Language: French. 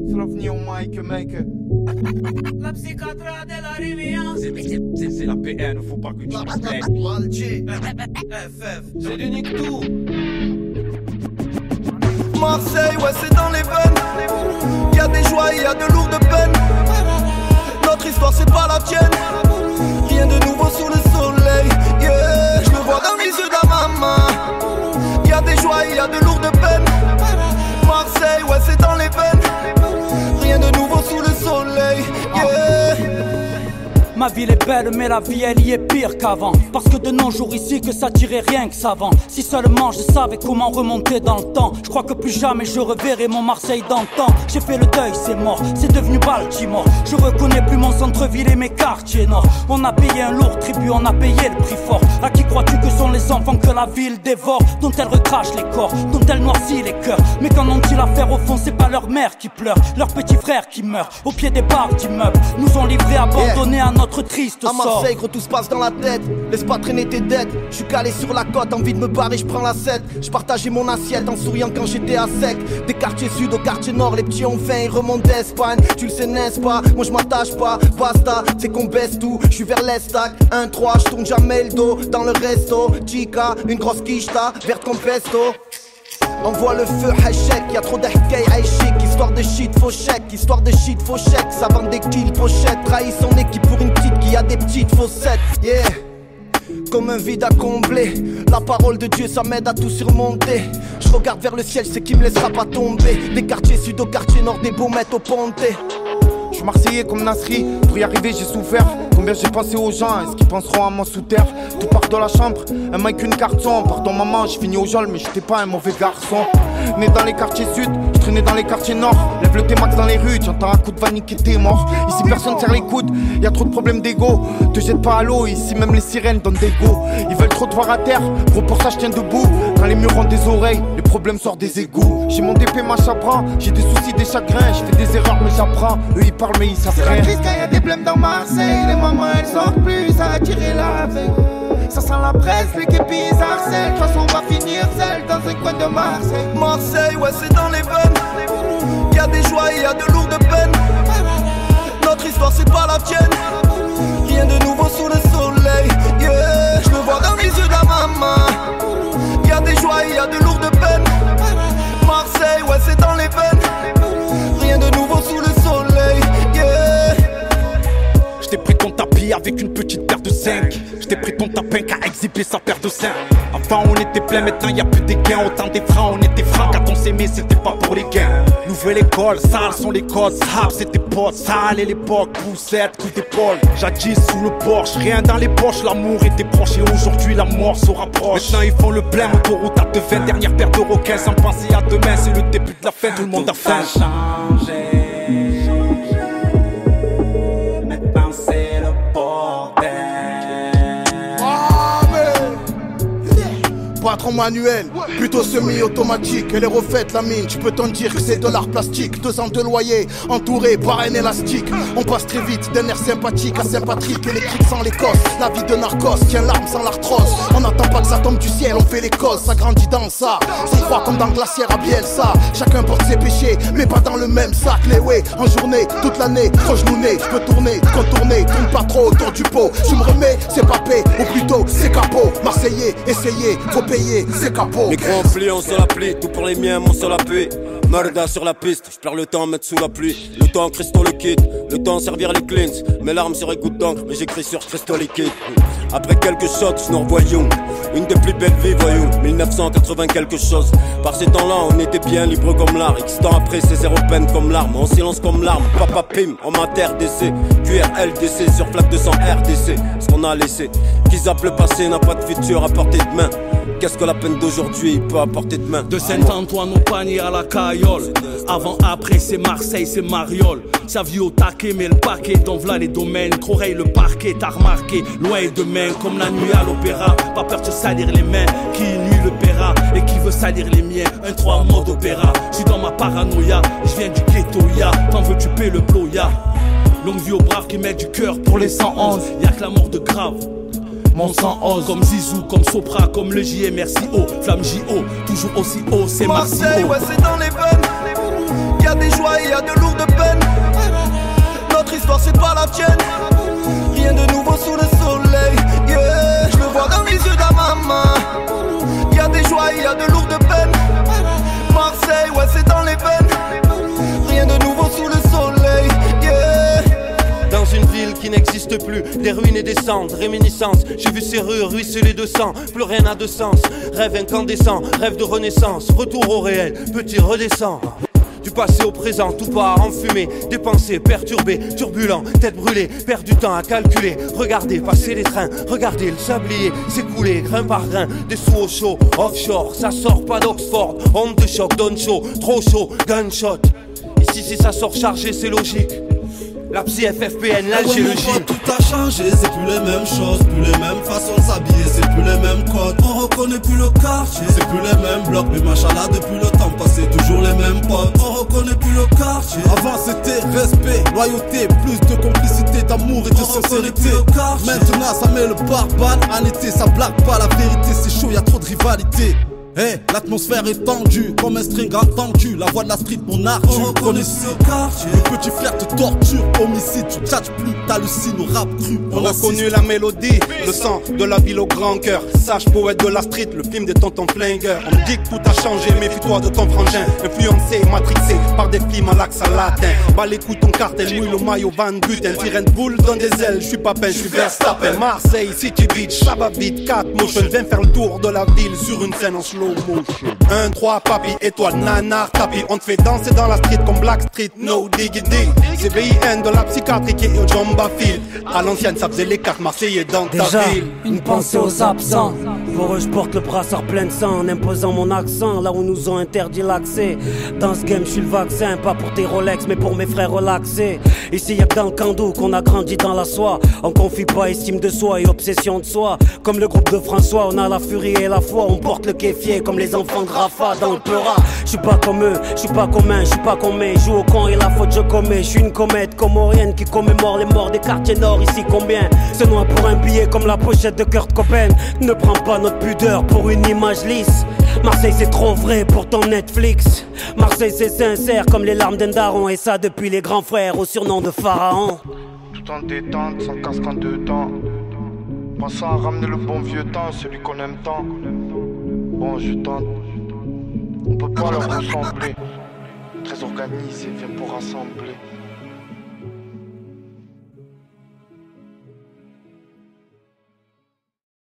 Slovni au mic, mec. La psychiatra de la Rivière. C'est la PN, faut pas que tu te FF, c'est du nique tout. Marseille, ouais, c'est dans les veines. Y'a des joies et y'a de lourdes peines. Notre histoire, c'est pas la tienne. Rien de nouveau sous le soleil. Yeah, je le vois dans les yeux de la maman. Y'a des joies et y'a de lourdes peines. Marseille, ouais, c'est dans les veines. Rien de nouveau sous le soleil. Yeah. Ma ville est belle mais la vie elle y est pire qu'avant. Parce que de nos jours ici que ça tirait rien que ça vend. Si seulement je savais comment remonter dans le temps. Je crois que plus jamais je reverrai mon Marseille d'antan. J'ai fait le deuil, c'est mort, c'est devenu Baltimore. Je reconnais plus mon centre-ville et mes quartiers nord. On a payé un lourd tribut, on a payé le prix fort. À qui crois-tu que sont les enfants que la ville dévore, dont elle recrache les corps, dont elle noircit les cœurs. Mais qu'en ont-ils à faire au fond, c'est pas leur mère qui pleure, leur petit frère qui meurt au pied des barres d'immeubles. Nous ont livrés abandonnés à notre triste sort. À Marseille, gros, tout se passe dans la tête. Laisse pas traîner tes dettes. J'suis calé sur la côte, envie de me barrer, j'prends la 7. J'partageais mon assiette en souriant quand j'étais à sec. Des quartiers sud au quartier nord, les petits ont faim, ils remontent d'Espagne. Tu le sais, n'est-ce pas? Moi j'm'attache pas, basta, c'est qu'on baisse tout. J'suis vers l'estac, 1-3, j'tourne jamais le dos. Dans le resto, chica, une grosse quicheta, verte comme pesto. Envoie le feu, hachek, y'a trop d'ahkay, chic. Histoire de shit, faux chèque, histoire de shit, faux chèque. Ça vend des kills, pochettes, trahit son équipe pour une petite qui a des petites faussettes. Yeah, comme un vide à combler. La parole de Dieu, ça m'aide à tout surmonter. Je regarde vers le ciel, c'est qui me laissera pas tomber. Des quartiers sud au quartier nord, des baumettes au ponté. J'suis marseillais comme Nasri, pour y arriver j'ai souffert. Combien j'ai pensé aux gens, est-ce qu'ils penseront à moi sous terre? Tout part de la chambre, un mic, une carton. Pardon maman, j'ai fini au jol, mais j'étais pas un mauvais garçon. Né dans les quartiers sud, j'traînais dans les quartiers nord. Lève le T-Max dans les rues, t'entends un coup de vanille et t'es mort. Ici personne serre les coudes, y'a trop de problèmes d'ego. Te jette pas à l'eau, ici même les sirènes donnent des go. Ils veulent trop te voir à terre, gros pour ça j'tiens debout. Quand les murs ont des oreilles, les problèmes sortent des égouts. J'ai mon DP, ma chabra, j'ai des soucis, des chagrins. J'fais des erreurs mais j'apprends, eux ils parlent mais ils savent rien. C'est la crise quand y'a des blèmes dans Marseille. Les mamans elles sortent plus, ça a tiré la veille. Ça sent la presse, les képis ils harcèlent. De toute façon on va finir seul dans un coin de Marseille. Marseille, ouais c'est dans les veines. Y'a des joies et y'a de lourdes peines. Notre histoire c'est pas la tienne. Rien de nouveau sous le soleil. Yeah, je le vois dans les yeux de la maman. Y'a des joies et y'a de lourdes peines. Marseille, ouais c'est dans les veines. Rien de nouveau sous le soleil. Yeah. J't'ai pris ton tapis avec une petite paire de 5. J't'ai pris ton tapin qu'à exhiber sa paire de seins. Avant on était plein, maintenant y'a plus des gains. Autant des freins, on était francs. Quand on s'aimait c'était pas pour les gains. Nouvelle école, sales sont les codes. Rap c'était potes, sale et l'époque. Poussette, coup d'épaule. Jadis sous le porche, rien dans les poches. L'amour était proche et aujourd'hui la mort se rapproche. Maintenant ils font le plein, autoroute à 220. Dernière paire de requins sans penser à demain. C'est le début de la fin, tout le monde a faim. Patron manuel, plutôt semi-automatique. Elle est refaite la mine, tu peux t'en dire que c'est de l'art plastique. 2 ans de loyer, entouré par un élastique. On passe très vite d'un air sympathique à sympathique. Électrique sans l'Écosse, la vie de narcos tient l'arme sans l'arthrose. On n'attend pas que ça tombe du ciel, on fait les causes. Ça grandit dans ça, c'est froid comme dans Glacière à Bielsa. Chacun porte ses péchés, mais pas dans le même sac. Les ouais, en journée, toute l'année, croche-nouné. Je peux tourner, contourner, tourne pas trop autour du pot. Tu me remets, c'est papé, ou plutôt c'est capot. Marseillais, essayez, faut payer, c'est capot. Micro en pli, on se l'applique, tout pour les miens, mon seul appui. Murda sur la piste, je perds le temps à mettre sous la pluie. Le temps cristaux liquide, le temps servir les cleans. Mes larmes seraient gouttes d'encre, mais j'écris sur cristaux liquide. Après quelques chocs, nous revoyons une des plus belles vies, voyons 1980 quelque chose. Par ces temps-là, on était bien libre comme l'art. X temps après, c'est zéro peine comme larme. En silence comme larme, papa pim, en mater DC. QRLDC, sur flaque 200 RDC. Ce qu'on a laissé, qu'ils appellent le passé n'a pas de futur à portée de main. Qu'est-ce que la peine d'aujourd'hui peut apporter demain? De Saint-Antoine au panier à la caillole. Avant, après, c'est Marseille, c'est Mariol. Sa vie au taquet, mais le paquet dans v'là les domaines. Croreille le parquet, t'as remarqué. Loin et demain, comme la nuit à l'opéra. Pas peur de se salir les mains, qui nuit le paiera. Et qui veut salir les miens, 1-3 mode opéra. J'suis dans ma paranoïa, j'viens du ghetto, ya. T'en veux tu paies le ploya. Longue vie aux braves qui mettent du cœur pour les 111. Y'a que la mort de grave. mon sang ose. Comme Zizou, comme Sopra, comme le JMRCO. Flamme JO, toujours aussi haut, c'est Marseille, Maximo. ouais c'est dans les veines. Y'a des joies et y'a de lourdes peines. Notre histoire c'est pas la tienne. Rien de nouveau sous le soleil, yeah. Je le vois dans les yeux de ma maman. Y'a des joies et y'a de lourdes peines. Marseille, ouais c'est dans les veines. Rien de nouveau sous le soleil, yeah. Dans une ville qui n'existe plus, des ruines et des cendres, réminiscences. J'ai vu ces rues ruisseler de sang, plus rien n'a de sens. Rêve incandescent, rêve de renaissance. Retour au réel, petit redescend. Du passé au présent, tout part en fumée. Des pensées perturbées, turbulents, tête brûlée. Perd du temps à calculer. Regardez passer les trains, regardez le sablier s'écouler grain par grain. Des sous au chaud, offshore, ça sort pas d'Oxford. Onde de choc, donne chaud, trop chaud, gunshot. Ici si ça sort chargé c'est logique. La psy FFPN, l'algéologie. Tout a changé, c'est plus les mêmes choses, plus les mêmes façons de s'habiller, c'est plus les mêmes codes. On reconnaît plus le quartier, c'est plus les mêmes blocs, mais machallah depuis le temps passé, toujours les mêmes potes. On reconnaît plus le quartier. Avant c'était respect, loyauté, plus de complicité, d'amour et de sincérité. Maintenant ça met le barbare en été, ça blague pas la vérité, c'est chaud, y'a trop de rivalité. Hey, l'atmosphère est tendue, comme un string entendu. La voix de la street, mon art, tu connais ce quartier. Le petit flair te torture, homicide, tu tchatches plus, t'hallucines au rap cru. On a connu la mélodie, le sang de la ville au grand cœur. Sage poète de la street, le film des tontons flingueurs. On me dit que tout a changé, méfie-toi de ton frangin. Influencé, matrixé par des films à l'accent latin. Bas les couilles ton cartel, mouille le maillot Van Buten. Sirène boule donne des ailes, je suis pas peint, je suis Verstappen. Marseille, City Beach, ça va vite, 4 motion. Viens faire le tour de la ville sur une scène en slow. 1, 3, papi, étoile, nanar, tapis. On te fait danser dans la street comme Black Street, no diggity. C'est BIN de la psychiatrique et au Jamba Field. À l'ancienne, ça faisait les cartes marseillais dans ta ville. Une pensée aux absents. Pour eux, je porte le brassard plein de sang en imposant mon accent là où nous ont interdit l'accès. Dans ce game, je suis le vaccin, pas pour tes Rolex, mais pour mes frères relaxés. Ici, y'a que dans le Kandou qu'on a grandi dans la soie. On confie pas estime de soi et obsession de soi. Comme le groupe de François, on a la furie et la foi. On porte le kéfier comme les enfants de Rafa dans le Peura. Je suis pas comme eux, je suis pas commun, je suis pas commun. Joue au camp et la faute je commets. Je suis une comète comorienne qui commémore les morts des quartiers nord. Ici combien se noie pour un billet comme la pochette de Kurt Cobain. Ne prends pas notre pudeur pour une image lisse. Marseille c'est trop vrai pour ton Netflix. Marseille c'est sincère comme les larmes d'un daron. Et ça depuis les grands frères au surnom de Pharaon. Tout en détente, sans casque en deux temps. Pensant à ramener le bon vieux temps, celui qu'on aime tant. Bon, je tente. On peut pas leur ressembler. Très organisé, viens pour rassembler.